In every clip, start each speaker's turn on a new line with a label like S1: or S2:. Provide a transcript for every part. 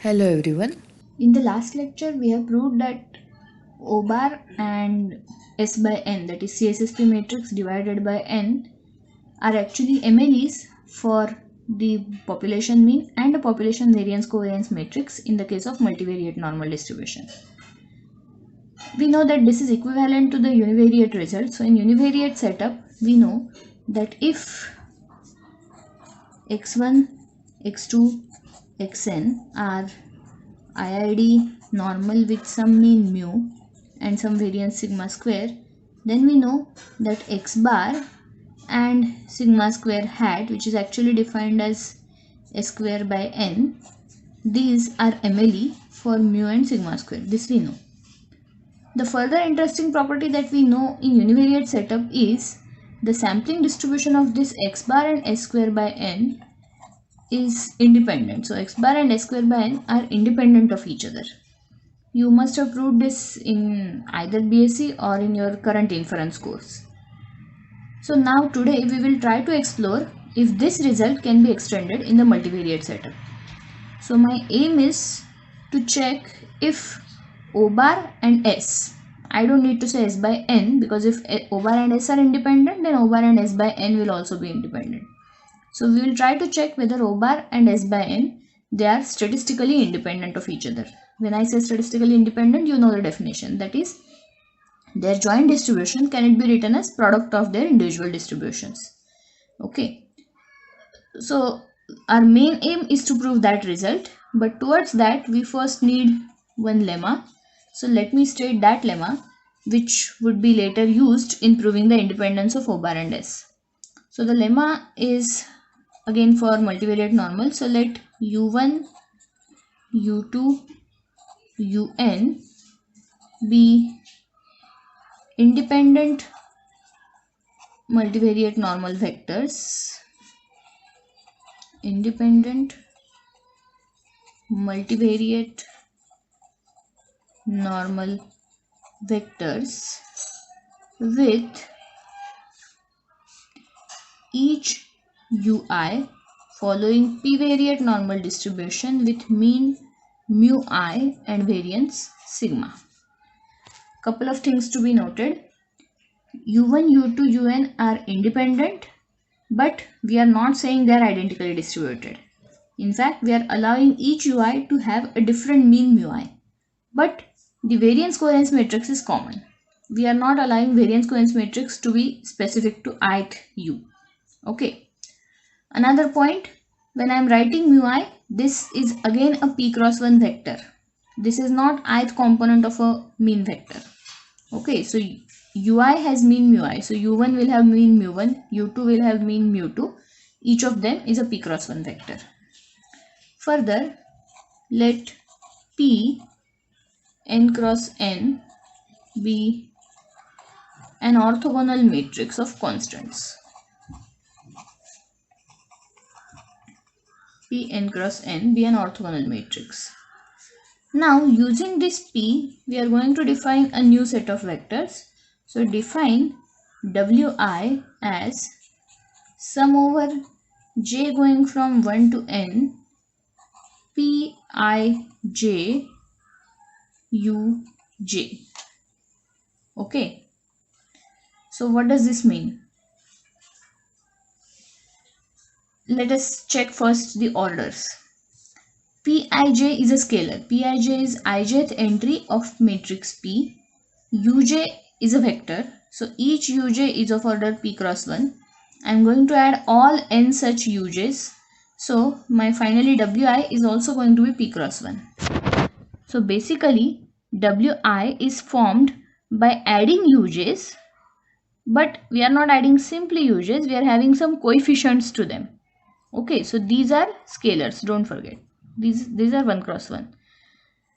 S1: Hello everyone.
S2: In the last lecture, we have proved that O bar and S by n, that is CSSP matrix divided by n, are actually MLEs for the population mean and the population variance covariance matrix in the case of multivariate normal distribution. We know that this is equivalent to the univariate result. So in univariate setup, we know that if x1, x2, xn are IID normal with some mean mu and some variance sigma square, then we know that x bar and sigma square hat, which is actually defined as s square by n, these are MLE for mu and sigma square. This we know. The further interesting property that we know in univariate setup is the sampling distribution of this x bar and s square by n is independent. So x bar and s square by n are independent of each other. You must have proved this in either BSc or in your current inference course. So now today we will try to explore if this result can be extended in the multivariate setup. So my aim is to check if O bar and S, I don't need to say S by N, because if O bar and S are independent, then O bar and S by N will also be independent. So we will try to check whether O bar and S by N, they are statistically independent of each other. When I say statistically independent, you know the definition. That is, their joint distribution cannot be written as product of their individual distributions. Okay. So our main aim is to prove that result. But towards that, we first need one lemma. So let me state that lemma, which would be later used in proving the independence of O bar and S. So the lemma is again for multivariate normal. So let U1, U2, Un be independent multivariate normal vectors. Independent multivariate normal vectors with each ui following p-variate normal distribution with mean mu I and variance sigma. Couple of things to be noted. U1, U2, Un are independent, but we are not saying they are identically distributed. In fact, we are allowing each ui to have a different mean mu I. But the variance covariance matrix is common. We are not allowing variance covariance matrix to be specific to ith u. Okay. Another point, when I am writing mu I, this is again a p cross 1 vector. This is not ith component of a mean vector. Okay, so ui has mean mu I. So u1 will have mean mu1, u2 will have mean mu2. Each of them is a p cross 1 vector. Further, let p n cross n be an orthogonal matrix of constants. P n cross n be an orthogonal matrix. Now using this P, we are going to define a new set of vectors. So define Wi as sum over j going from 1 to n Pij Uj. Okay. So what does this mean? Let us check first the orders. Pij is a scalar. Pij is ijth entry of matrix P. Uj is a vector. So each uj is of order p cross 1. I am going to add all n such uj's. So my finally Wi is also going to be p cross 1. So basically Wi is formed by adding uj's, but we are not adding simply uj's, we are having some coefficients to them. Okay, so these are scalars, don't forget. These are 1 cross 1.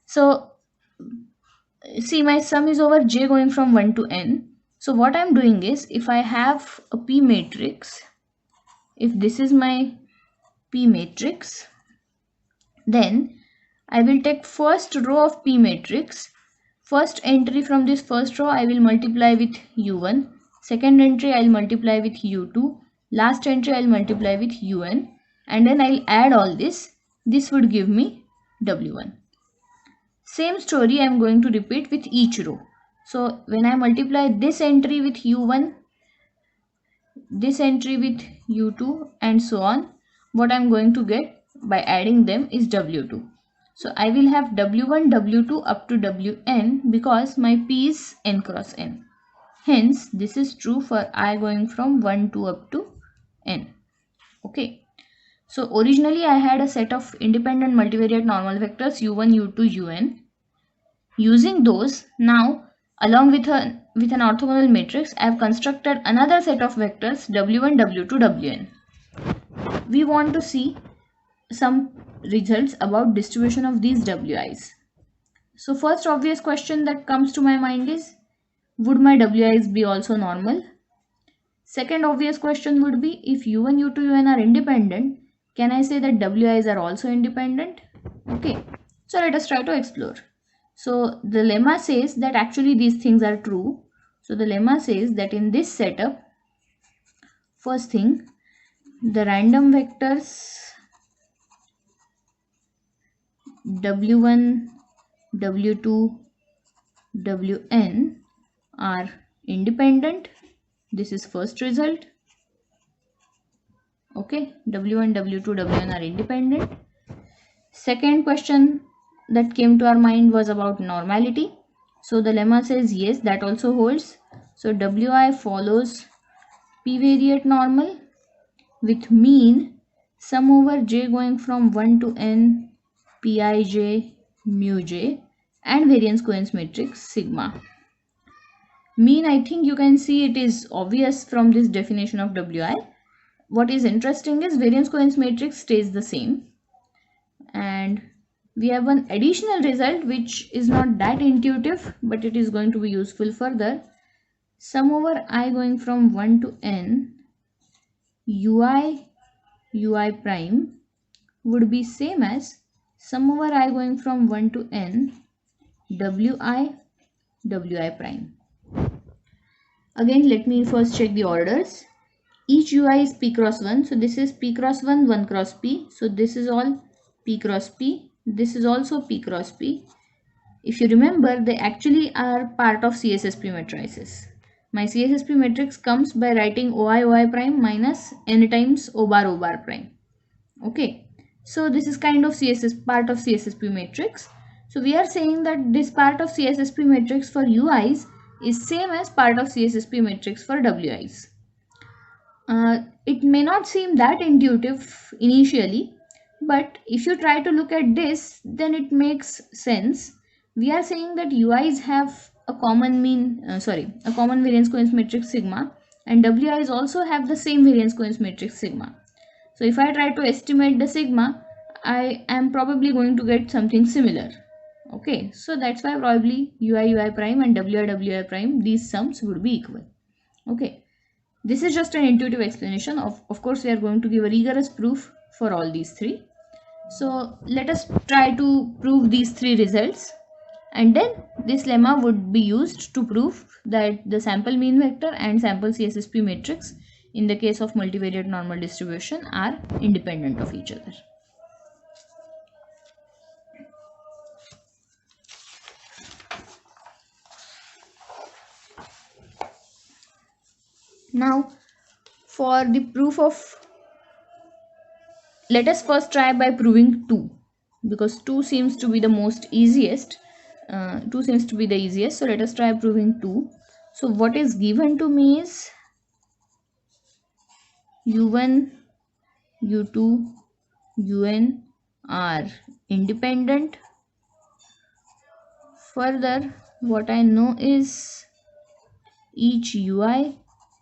S2: So see, my sum is over j going from 1 to n. So what I am doing is, if I have a P matrix, if this is my P matrix, then I will take first row of P matrix. First entry from this first row I will multiply with U1. Second entry I will multiply with U2. Last entry I will multiply with Un. And then I will add all this. This would give me W1. Same story I am going to repeat with each row. So when I multiply this entry with U1, this entry with U2 and so on, what I am going to get by adding them is W2. So I will have W1, W2 up to Wn because my P is n cross n. Hence, this is true for I going from 1 to up to n. Okay. So originally I had a set of independent multivariate normal vectors U1, U2, Un. Using those, now along with an orthogonal matrix, I have constructed another set of vectors W1, W2, Wn. We want to see some results about distribution of these Wi's. So first obvious question that comes to my mind is, would my Wi's be also normal? Second obvious question would be, if U1, U2, Un are independent, can I say that Wi's are also independent? Okay, so let us try to explore. So the lemma says that actually these things are true. So the lemma says that in this setup, first thing, the random vectors W1, W2, Wn are independent. This is first result. Okay, W1, W2, Wn are independent. Second question that came to our mind was about normality. So the lemma says yes, that also holds. So Wi follows p-variate normal with mean sum over j going from 1 to n pij mu j and variance covariance matrix sigma. Mean, I think you can see it is obvious from this definition of Wi. What is interesting is variance covariance matrix stays the same. And we have one additional result which is not that intuitive, but it is going to be useful further. Sum over I going from 1 to n ui prime would be same as sum over I going from 1 to n wi prime. Again, let me first check the orders. Each ui is p cross 1. So this is p cross 1, 1 cross p. So this is all p cross p. This is also p cross p. If you remember, they actually are part of CSSP matrices. My CSSP matrix comes by writing OI prime minus n times O bar prime. Okay. So this is kind of part of CSSP matrix. So we are saying that this part of CSSP matrix for UIs is same as part of CSSP matrix for WIs. It may not seem that intuitive initially, but if you try to look at this, then it makes sense. We are saying that UIs have a common a common variance covariance matrix sigma, and WIs also have the same variance covariance matrix sigma. So if I try to estimate the sigma, I am probably going to get something similar. Okay, so that's why probably UI prime and WI prime, these sums would be equal. Okay. This is just an intuitive explanation. Of course, we are going to give a rigorous proof for all these three. So let us try to prove these three results, and then this lemma would be used to prove that the sample mean vector and sample CSSP matrix in the case of multivariate normal distribution are independent of each other. Now, for the proof of, let us first try by proving 2, because 2 seems to be the most easiest. 2 seems to be the easiest. So let us try proving 2. So what is given to me is U1, U2, Un are independent. Further, what I know is each Ui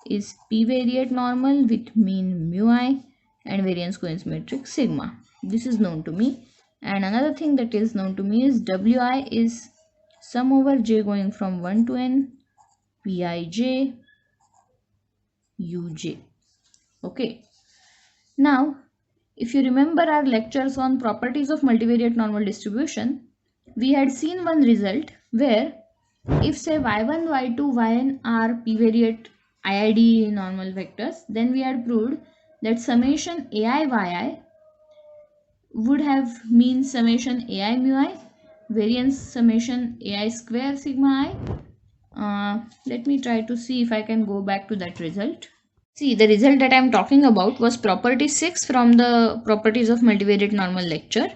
S2: is p-variate normal with mean mu I and variance covariance matrix sigma. This is known to me. And another thing that is known to me is Wi is sum over j going from 1 to n pij uj. Okay. Now, if you remember our lectures on properties of multivariate normal distribution, we had seen one result where if say y1, y2, yn are p-variate IID normal vectors, then we had proved that summation ai yi would have mean summation ai mu I, variance summation ai square sigma I. Let me try to see if I can go back to that result. See, the result that I am talking about was property 6 from the properties of multivariate normal lecture.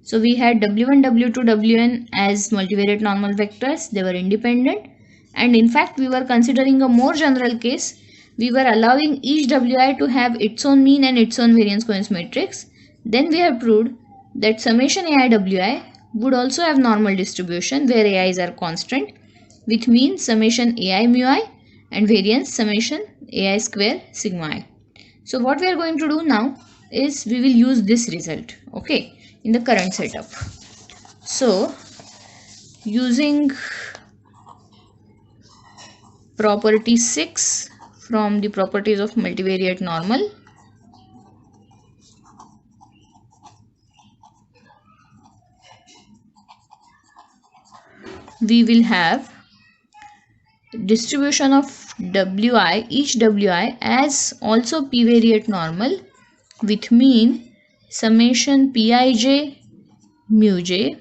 S2: So we had W1, W2, Wn as multivariate normal vectors. They were independent. And in fact, we were considering a more general case. We were allowing each Wi to have its own mean and its own variance covariance matrix. Then we have proved that summation ai Wi would also have normal distribution where ai's are constant, with mean summation ai mu I and variance summation ai square sigma I. So what we are going to do now is we will use this result, okay, in the current setup. So using property 6 from the properties of multivariate normal, we will have distribution of wi, each wi as also p-variate normal with mean summation pij mu j,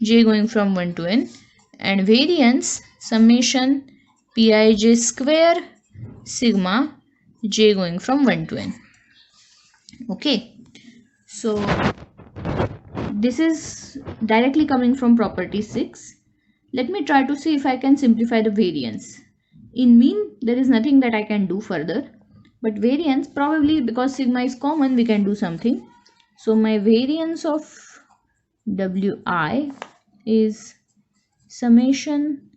S2: j going from 1 to n, and variance summation pij square sigma, j going from 1 to n. Okay, so this is directly coming from property 6. Let me try to see if I can simplify the variance. In mean, there is nothing that I can do further, but variance, probably because sigma is common, we can do something. So my variance of wi is summation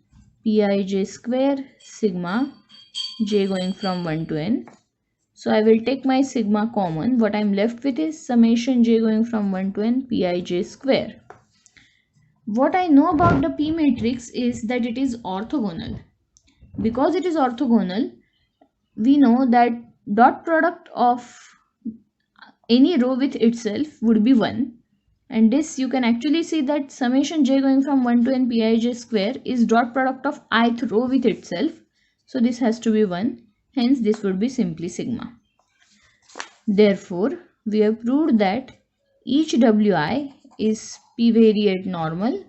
S2: pij square sigma, j going from 1 to n. So I will take my sigma common. What I am left with is summation j going from 1 to n pij square. What I know about the P matrix is that it is orthogonal. Because it is orthogonal, we know that dot product of any row with itself would be 1. And this you can actually see that summation j going from 1 to n pij square is dot product of ith row with itself. So this has to be 1. Hence this would be simply sigma. Therefore, we have proved that each wi is p-variate normal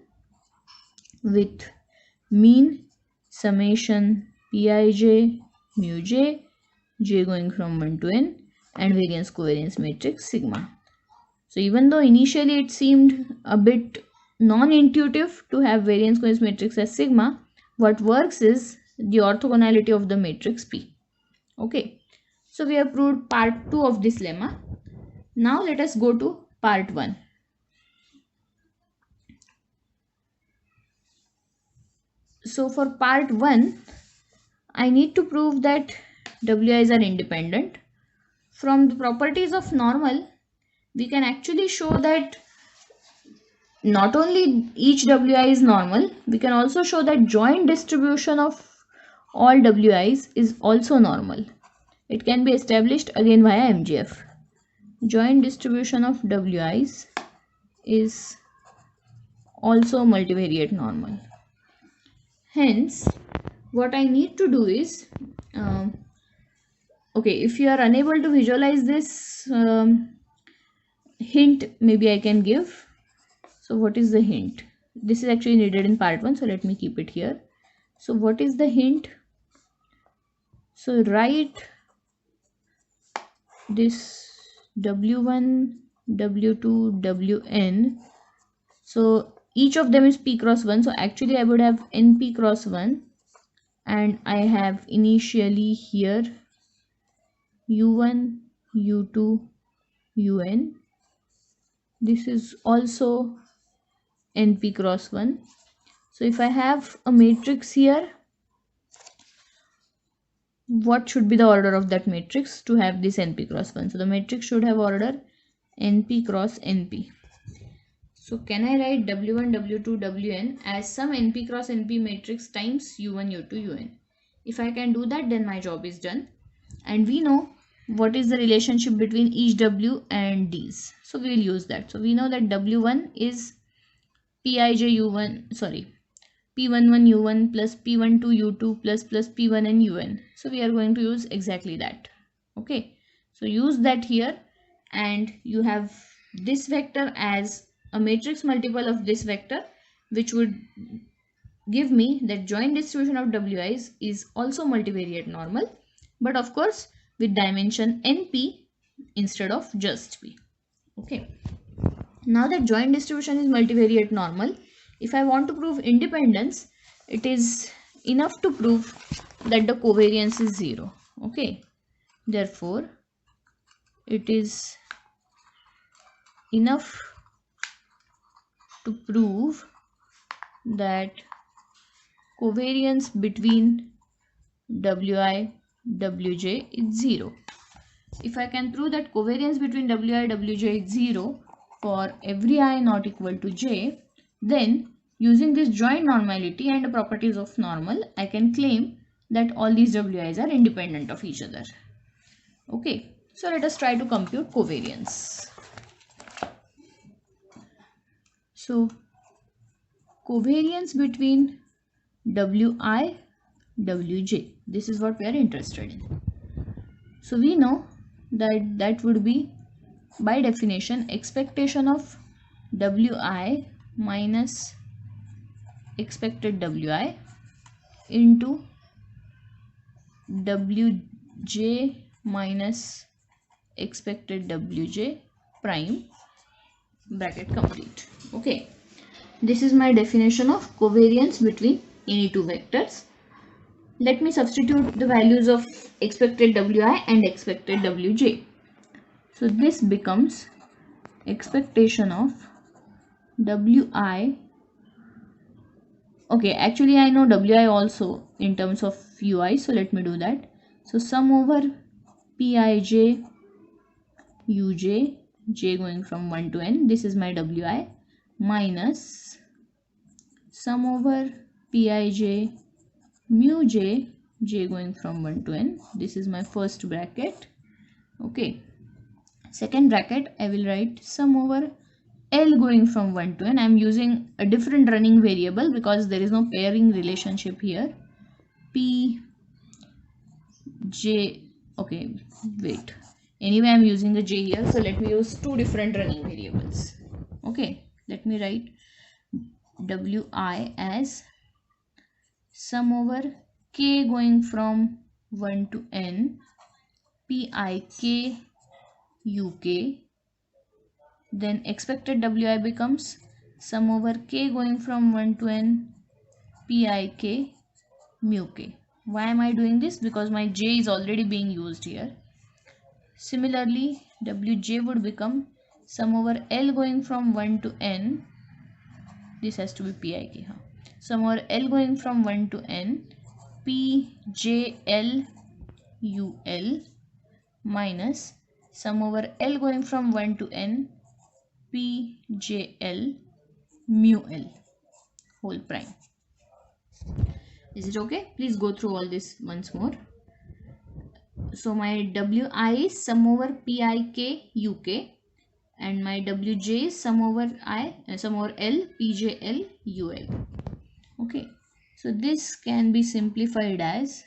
S2: with mean summation pij mu j, j going from 1 to n, and variance covariance matrix sigma. So even though initially it seemed a bit non-intuitive to have variance covariance matrix as sigma, what works is the orthogonality of the matrix P. Okay, so we have proved part 2 of this lemma. Now let us go to part 1. So for part 1, I need to prove that wi's are independent. From the properties of normal, we can actually show that not only each wi is normal, we can also show that joint distribution of all wi's is also normal. It can be established again via MGF. Joint distribution of wi's is also multivariate normal. Hence, what I need to do is, okay, if you are unable to visualize this hint, maybe I can give. So what is the hint? This is actually needed in part 1, so let me keep it here. So what is the hint? So write this w1, w2, wn. So each of them is p cross 1. So actually I would have np cross 1, and I have initially here u1, u2, un. This is also np cross 1. So if I have a matrix here, what should be the order of that matrix to have this np cross 1? So the matrix should have order np cross np. So can I write w1, w2, wn as some np cross np matrix times u1, u2, un? If I can do that, then my job is done. And we know what is the relationship between each w and these. So we will use that. So we know that w1 is pij u1, sorry, p11 u1 plus p12 u2 plus p1n un. So we are going to use exactly that. Okay, so use that here, and you have this vector as a matrix multiple of this vector, which would give me that joint distribution of wi's is also multivariate normal, but of course with dimension np instead of just p. Okay. Now that joint distribution is multivariate normal, if I want to prove independence, it is enough to prove that the covariance is 0. Okay. Therefore, it is enough to prove that covariance between wi, wj is 0. If I can prove that covariance between wi, wj is 0 for every I not equal to j, then using this joint normality and the properties of normal, I can claim that all these wi's are independent of each other. Okay, so let us try to compute covariance. So covariance between wi, wj, this is what we are interested in. So we know that would be by definition expectation of wi minus expected wi into wj minus expected wj prime, bracket complete. Okay, this is my definition of covariance between any two vectors. Let me substitute the values of expected wi and expected wj. So this becomes expectation of wi. Okay, actually I know wi also in terms of ui, so let me do that. So sum over pij uj, j going from 1 to n, this is my wi, minus sum over pij mu j, j going from 1 to n, this is my first bracket. Okay, second bracket I will write sum over L going from 1 to n. I am using a different running variable because there is no pairing relationship here. P j, okay, wait, anyway I am using a j here, so let me use two different running variables. Okay, let me write wi as sum over k going from 1 to n pik uk, then expected wi becomes sum over k going from 1 to n pik mu k. Why am I doing this? Because my j is already being used here. Similarly, wj would become sum over L going from 1 to n, this has to be pik, sum over L going from 1 to n pjl ul minus sum over L going from 1 to n pjl mu l whole prime. Is it okay? Please go through all this once more. So my wi is sum over pik uk and my wj is sum over L pjl ul. Okay, so this can be simplified as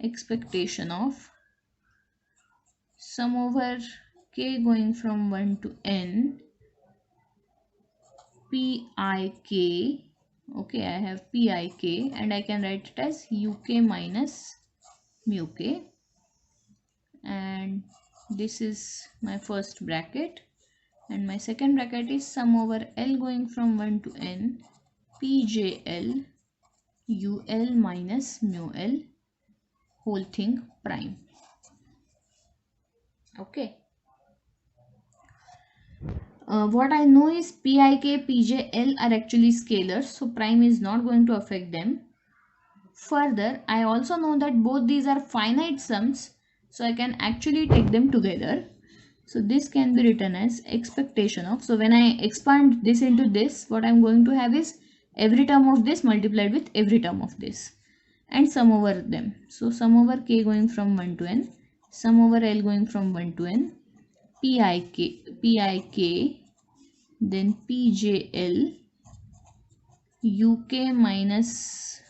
S2: expectation of sum over k going from 1 to n pik. Okay, I have pik and I can write it as uk minus mu k, and this is my first bracket, and my second bracket is sum over L going from 1 to n pjl ul minus mu l whole thing prime. Okay, what I know is pik, pjl are actually scalars, so prime is not going to affect them. Further, I also know that both these are finite sums, so I can actually take them together. So this can be written as expectation of, so when I expand this into this, what I'm going to have is every term of this multiplied with every term of this and sum over them. So sum over k going from 1 to n, sum over L going from 1 to n, pik, then pjl uk minus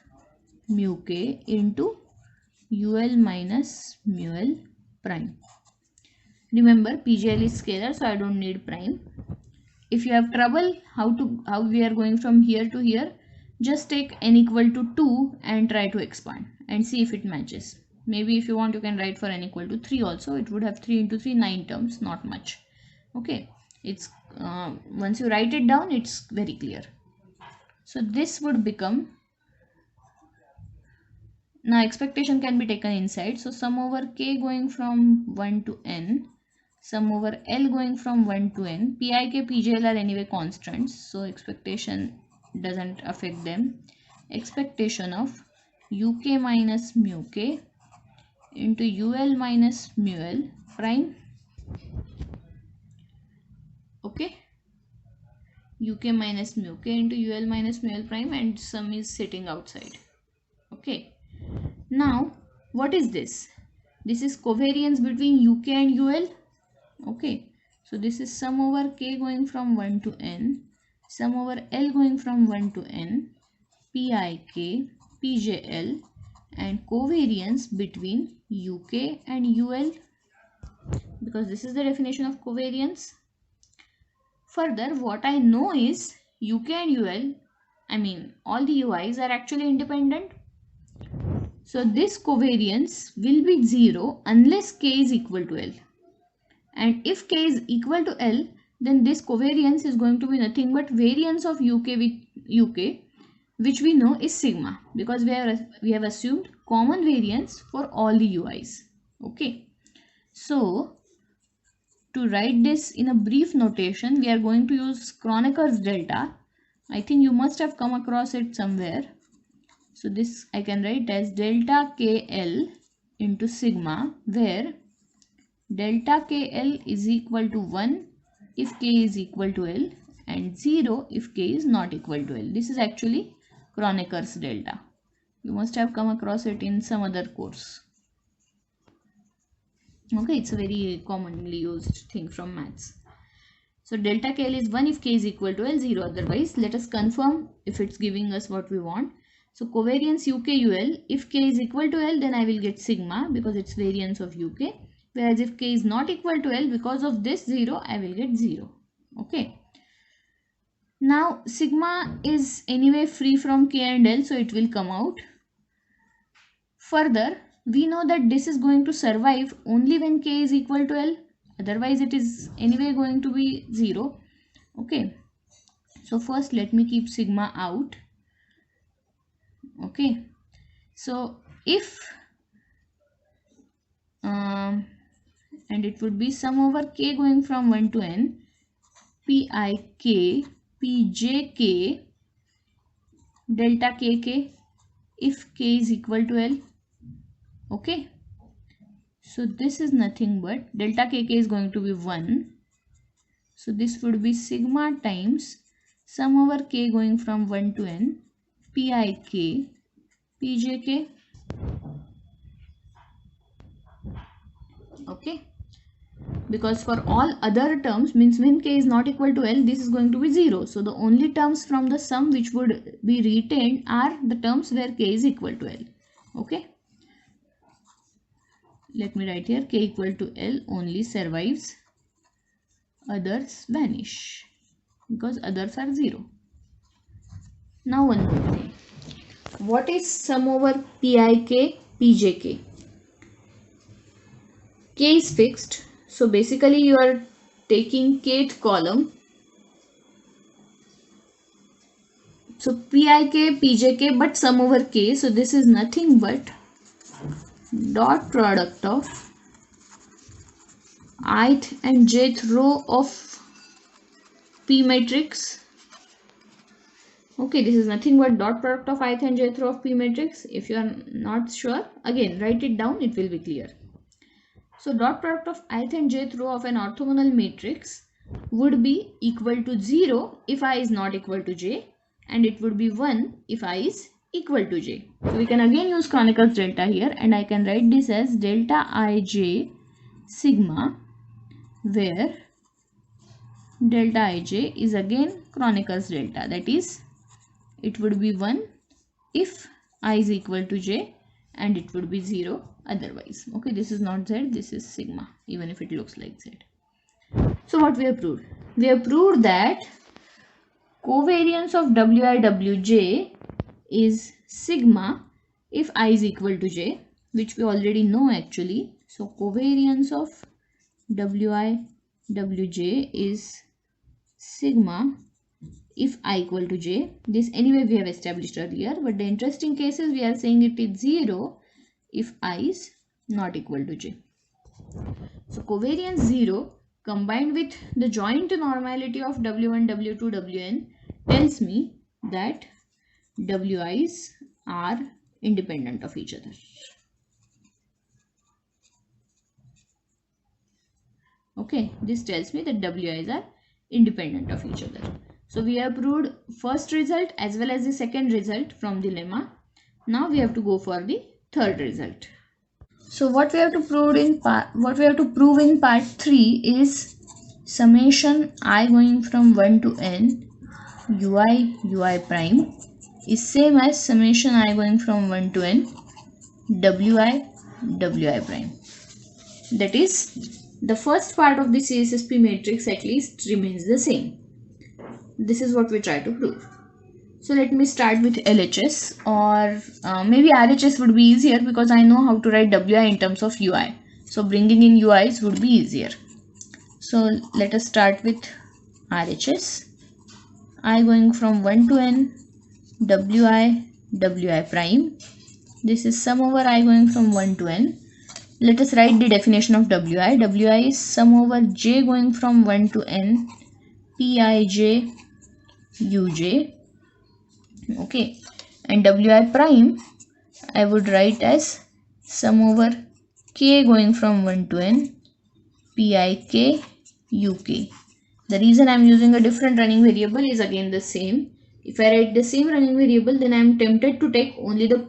S2: mu k into ul minus mu l prime. Remember, PJL is scalar, so I don't need prime. If you have trouble how we are going from here to here, just take n equal to 2 and try to expand and see if it matches. Maybe if you want, you can write for n equal to 3 also. It would have 3 into 3, 9 terms, not much. Okay, it's once you write it down, it's very clear. So this would become, now expectation can be taken inside. So sum over k going from 1 to n, sum over L going from 1 to n. Pik, Pjl are anyway constants, so expectation doesn't affect them. Expectation of uk minus mu k into ul minus mu l prime. Okay, uk minus mu k into ul minus mu l prime, and sum is sitting outside. Okay, now what is this? This is covariance between uk and ul. Okay, so this is sum over k going from 1 to n, sum over L going from 1 to n, Pik, Pjl, and covariance between uk and ul, because this is the definition of covariance. Further, what I know is uk and ul, I mean all the ui's are actually independent. So this covariance will be 0 unless k is equal to L. And if k is equal to L, then this covariance is going to be nothing but variance of uk with uk, which we know is sigma, because we have assumed common variance for all the ui's. Okay, so to write this in a brief notation, we are going to use Kroneker's delta. I think you must have come across it somewhere. So this I can write as delta KL into sigma, where delta KL is equal to 1 if k is equal to L and 0 if k is not equal to L. This is actually Kroneker's delta. You must have come across it in some other course. Okay, it's a very commonly used thing from maths. So delta KL is 1 if k is equal to L, 0 otherwise. Let us confirm if it's giving us what we want. So covariance uk ul, if k is equal to L, then I will get sigma because it's variance of uk. Whereas if k is not equal to L, because of this 0, I will get 0. Okay. Now sigma is anyway free from k and L, so it will come out. Further, we know that this is going to survive only when k is equal to L. Otherwise, it is anyway going to be 0. Okay. So first let me keep sigma out. Okay. So if and it would be sum over k going from 1 to n, Pik, Pjk, delta kk if k is equal to L. Okay. So this is nothing but delta kk is going to be 1. So this would be sigma times sum over k going from 1 to n, Pik, Pjk. Okay. Because for all other terms, means when k is not equal to L, this is going to be 0. So the only terms from the sum which would be retained are the terms where k is equal to L. Okay. Let me write here, k equal to L only survives, others vanish because others are 0. Now one more thing. What is sum over Pik, Pjk? K is fixed. So basically you are taking kth column. So Pik, Pjk, but sum over k. So this is nothing but dot product of ith and jth row of P matrix. Okay, this is nothing but dot product of ith and jth row of P matrix. If you are not sure, again write it down, it will be clear. So dot product of ith and jth row of an orthogonal matrix would be equal to 0 if I is not equal to j, and it would be 1 if I is equal to j. So we can again use Kroneker's delta here, and I can write this as delta ij sigma, where delta ij is again Kroneker's delta, that is it would be 1 if I is equal to j and it would be 0 otherwise. Okay, this is not z, this is sigma, even if it looks like z. So what we have proved? We have proved that covariance of wi wj is sigma if I is equal to j, which we already know actually. So covariance of wi wj is sigma if I equal to j. This anyway we have established earlier, but the interesting case is we are saying it is 0 if I is not equal to j. So covariance 0 combined with the joint normality of w1, w2, wn tells me that wi's are independent of each other. Okay, this tells me that wi's are independent of each other. So we have proved first result as well as the second result from the lemma. Now we have to go for the third result. So what we have to prove in part 3 is summation I going from 1 to n ui prime is same as summation I going from 1 to n wi prime. That is, the first part of the CSSP matrix at least remains the same. This is what we try to prove. So let me start with LHS, or maybe RHS would be easier because I know how to write WI in terms of UI. So bringing in UIs would be easier. So let us start with RHS. I going from 1 to n wi prime. This is sum over I going from 1 to n. Let us write the definition of wi. Wi is sum over j going from 1 to n pij uj. Okay, and wi prime I would write as sum over k going from 1 to n pik uk. The reason I am using a different running variable is again the same. If I write the same running variable, then I am tempted to take only the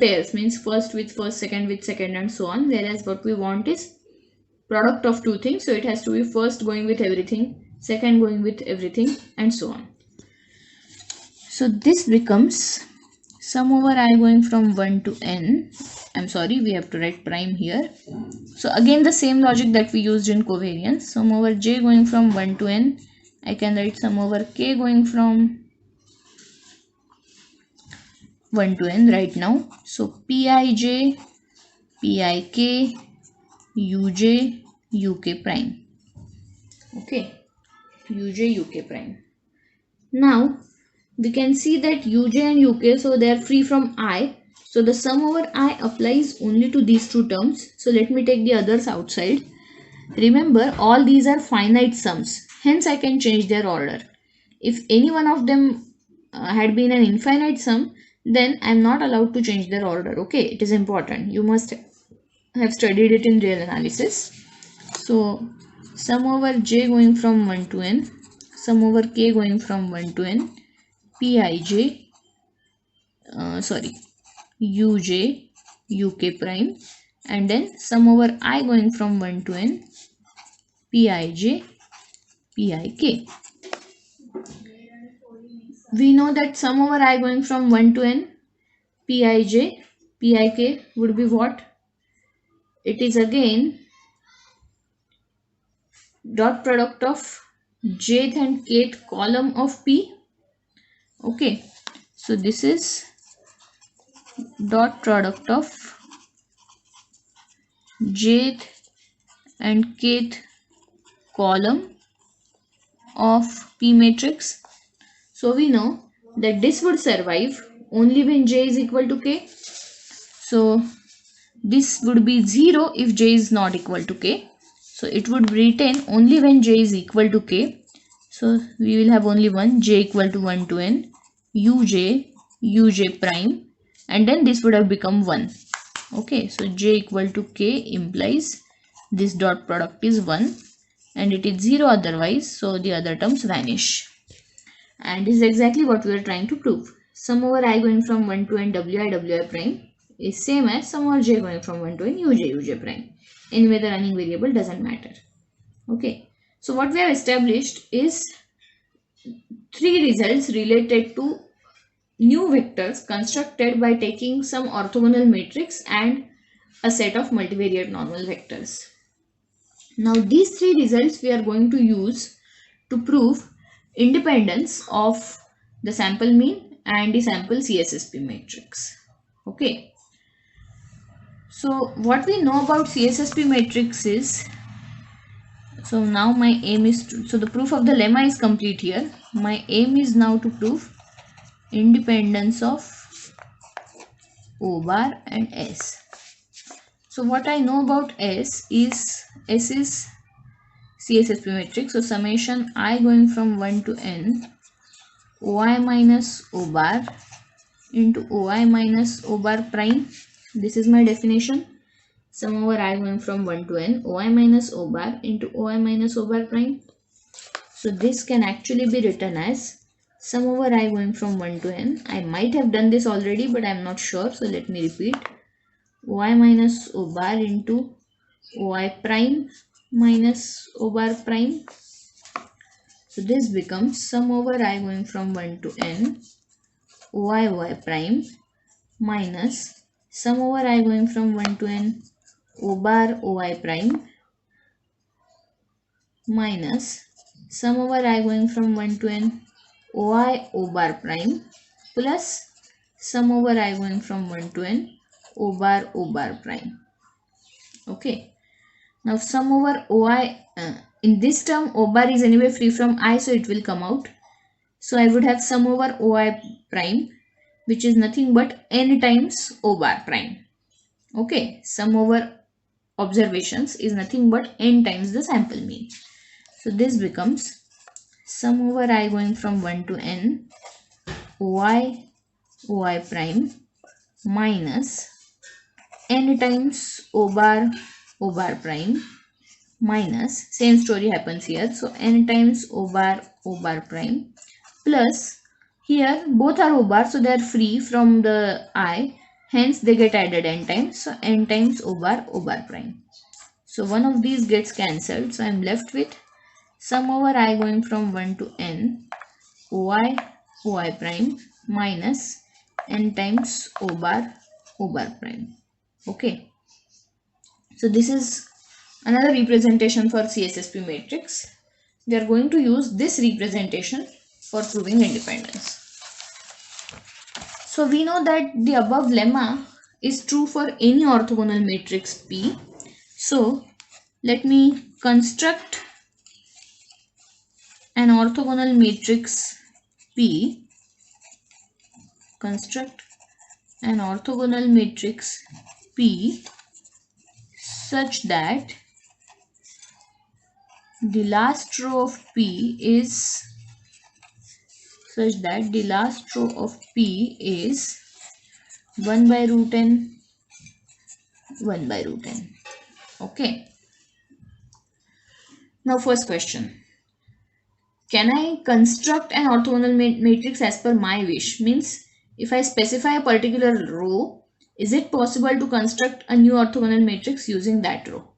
S2: pairs, means first with first, second with second, and so on, whereas what we want is product of two things. So it has to be first going with everything, second going with everything, and so on. So this becomes sum over I going from 1 to n. I'm sorry, we have to write prime here. So again the same logic that we used in covariance. Sum over j going from 1 to n. I can write sum over k going from 1 to n right now. So pij, pik, uj, uk prime. Okay, uj, uk prime. Now we can see that uj and uk, so they are free from I. So the sum over I applies only to these two terms. So let me take the others outside. Remember, all these are finite sums. Hence I can change their order. If any one of them had been an infinite sum, then I am not allowed to change their order. Okay, it is important. You must have studied it in real analysis. So sum over j going from 1 to n, sum over k going from 1 to n, pij, uj, uk prime, and then sum over I going from 1 to n, pij, pik. We know that sum over I going from 1 to n, pij, pik would be what? It is again dot product of jth and kth column of p. Okay, so this is dot product of jth and kth column of P matrix. So we know that this would survive only when j is equal to k. So this would be 0 if j is not equal to k. So it would retain only when j is equal to k. So we will have only one, j equal to 1 to n, uj prime, and then this would have become 1. Okay, so j equal to k implies this dot product is 1 and it is 0 otherwise, so the other terms vanish. And this is exactly what we are trying to prove. Sum over I going from 1 to n wi prime is same as sum over j going from 1 to n uj prime. Anyway, the running variable doesn't matter. Okay, so what we have established is 3 results related to new vectors constructed by taking some orthogonal matrix and a set of multivariate normal vectors. Now these three results we are going to use to prove independence of the sample mean and the sample CSSP matrix. Okay. So what we know about CSSP matrix is, so now my aim is to, so the proof of the lemma is complete here. My aim is now to prove independence of O bar and S. So what I know about S is CSSP matrix. So summation I going from 1 to n OI minus O bar into OI minus O bar prime. This is my definition. Sum over I going from 1 to n OI minus O bar into OI minus O bar prime. So this can actually be written as sum over I going from 1 to n. I might have done this already, but I am not sure. So let me repeat. OI minus O bar into OI prime minus O bar prime. So this becomes sum over I going from 1 to n OI prime minus sum over I going from 1 to n O bar OI prime minus sum over I going from 1 to n OI O bar prime plus sum over I going from 1 to n O bar prime. Okay. Now sum over OI, in this term O bar is anyway free from I, so it will come out. So I would have sum over OI prime, which is nothing but n times O bar prime. Okay, sum over observations is nothing but n times the sample mean. So this becomes sum over I going from 1 to n OI prime minus n times O bar prime minus, same story happens here, so n times O bar prime plus, here both are O bar, so they are free from the I, hence they get added n times, so n times O bar prime. So one of these gets cancelled, so I am left with sum over I going from 1 to n OI prime minus n times O bar prime. Okay. So this is another representation for CSSP matrix. We are going to use this representation for proving independence. So we know that the above lemma is true for any orthogonal matrix P. So let me construct an orthogonal matrix P. Construct an orthogonal matrix P such that the last row of P is 1 by root n, 1 by root n. Okay. Now first question. Can I construct an orthogonal matrix as per my wish? Means if I specify a particular row, is it possible to construct a new orthogonal matrix using that row?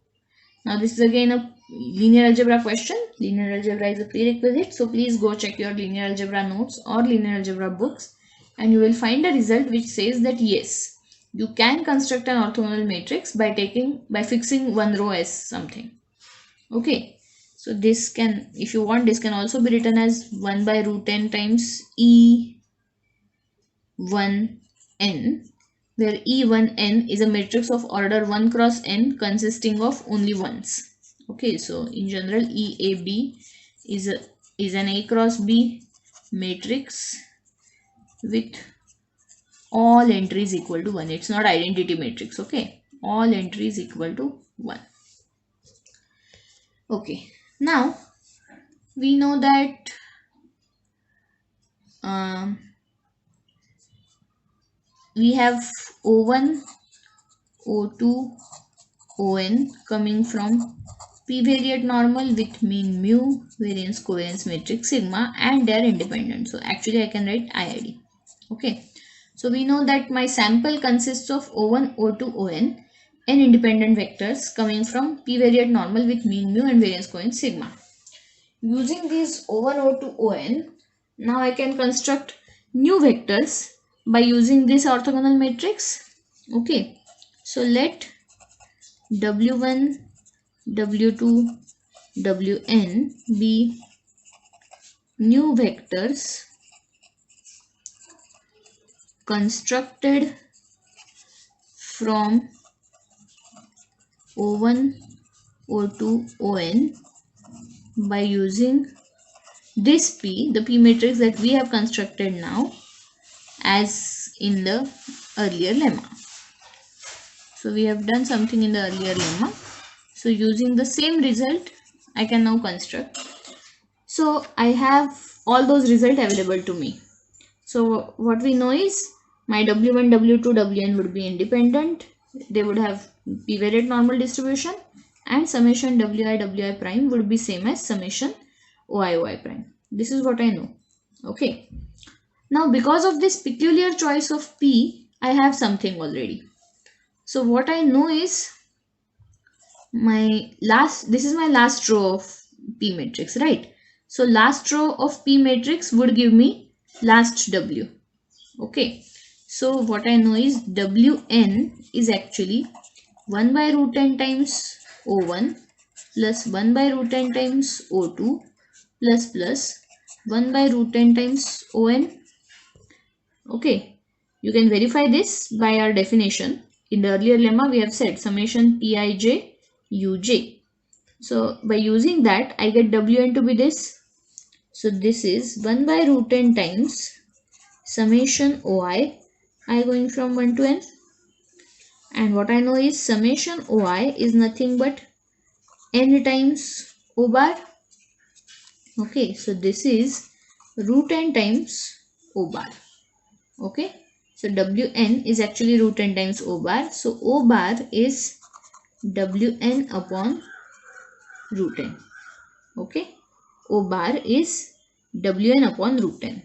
S2: Now this is again a linear algebra question. Linear algebra is a prerequisite, so please go check your linear algebra notes or linear algebra books and you will find a result which says that yes, you can construct an orthogonal matrix by fixing one row as something. Okay, so this can, if you want, this can also be written as 1 by root n times E1n, where E1n is a matrix of order 1 cross n consisting of only ones. Okay, so in general EAB is an A cross B matrix with all entries equal to 1. It's not identity matrix. Okay, all entries equal to 1. Okay, now we know that we have O1, O2, On coming from p-variate normal with mean mu, variance covariance matrix sigma, and they are independent. So actually I can write IID. Okay, so we know that my sample consists of O1, O2, On, n independent vectors coming from p-variate normal with mean mu and variance covariance sigma. Using these O1, O2, On, now I can construct new vectors by using this orthogonal matrix. Okay, so let w1 w2 wn be new vectors constructed from o1 o2 on by using this P, the P matrix that we have constructed now as in the earlier lemma. So we have done something in the earlier lemma. So using the same result, I can now construct. So I have all those results available to me. So what we know is my W1, W2, Wn would be independent. They would have bivariate normal distribution, and summation Wi, Wi prime would be same as summation Oi, Oi prime. This is what I know. Okay. Now because of this peculiar choice of P, I have something already. So what I know is this is my last row of P matrix, right? So last row of P matrix would give me last W. Okay. So what I know is Wn is actually 1 by root n times O1 plus 1 by root n times O2 plus 1 by root n times On. Okay, you can verify this by our definition. In the earlier lemma, we have said summation Pij Uj. So by using that, I get Wn to be this. So this is 1 by root n times summation Oi, I going from 1 to n. And what I know is summation Oi is nothing but n times O bar. Okay, so this is root n times O bar. Okay, so Wn is actually root n times O bar. So O bar is Wn upon root n. Okay, O bar is Wn upon root n.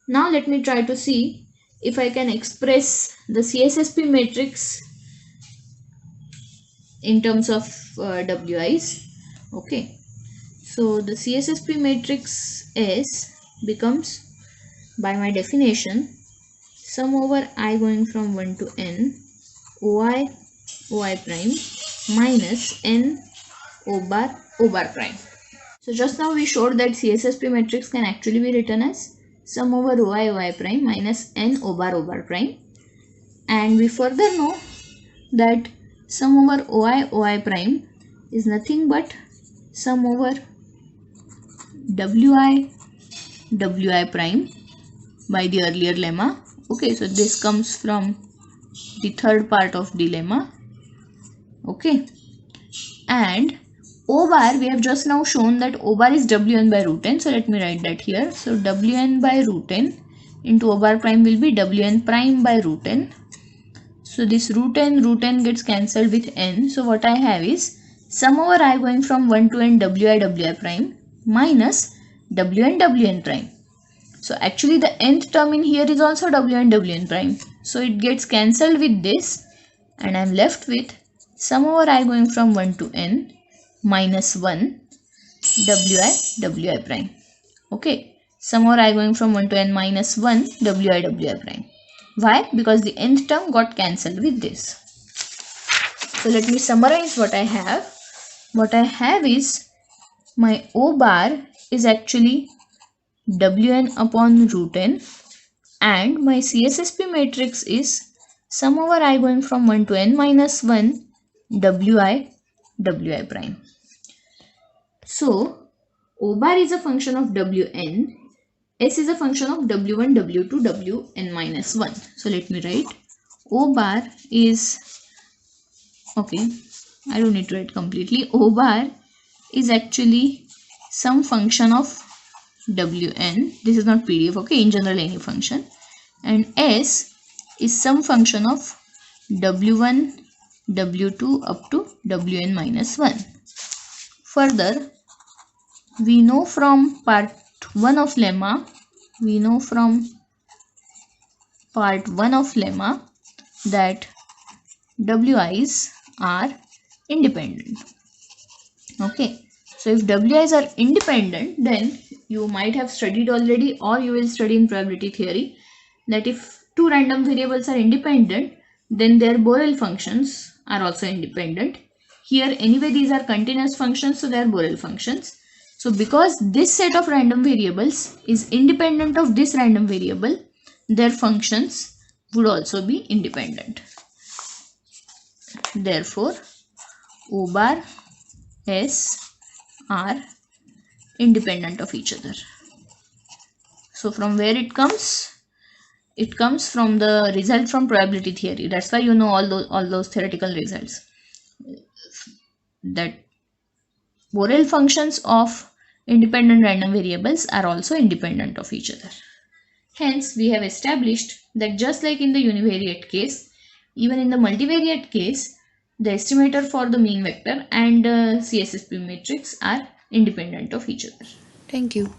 S2: Now let me try to see if I can express the CSSP matrix in terms of Wi's. Okay, so the CSSP matrix S becomes, by my definition, sum over I going from 1 to n Oi prime minus n O bar prime. So just now we showed that CSSP matrix can actually be written as sum over Oi prime minus n O bar prime. And we further know that sum over Oi prime is nothing but sum over Wi prime by the earlier lemma. Okay, so this comes from the third part of the lemma. Okay, and O bar, we have just now shown that O bar is Wn by root n. So let me write that here. So Wn by root n into O bar prime will be Wn prime by root n. So this root n gets cancelled with n. So what I have is sum over I going from 1 to n Wi prime minus Wn prime. So actually the nth term in here is also Wn prime. So it gets cancelled with this, and I am left with sum over I going from 1 to n minus 1 Wi prime. Okay, sum over I going from 1 to n minus 1 Wi prime. Why? Because the nth term got cancelled with this. So let me summarize what I have. What I have is my O bar is actually Wn upon root n, and my CSSP matrix is sum over I going from 1 to n minus 1 Wi prime. So O bar is a function of Wn, S is a function of W1, W2, Wn minus 1. So let me write O bar is, okay, I don't need to write completely. O bar is actually some function of Wn. This is not PDF, okay, in general any function. And S is some function of W1, W2 up to Wn minus 1. Further, we know from part 1 of lemma, that Wi's are independent. Okay, so if Wi's are independent, then you might have studied already, or you will study in probability theory, that if two random variables are independent, then their Borel functions are also independent. Here anyway these are continuous functions, so they are Borel functions. So because this set of random variables is independent of this random variable, their functions would also be independent. Therefore, O bar S are independent of each other. So from where it comes? It comes from the result from probability theory. That's why you know all those theoretical results. That Borel functions of independent random variables are also independent of each other. Hence, we have established that just like in the univariate case, even in the multivariate case, the estimator for the mean vector and CSSP matrix are independent of each other.
S1: Thank you.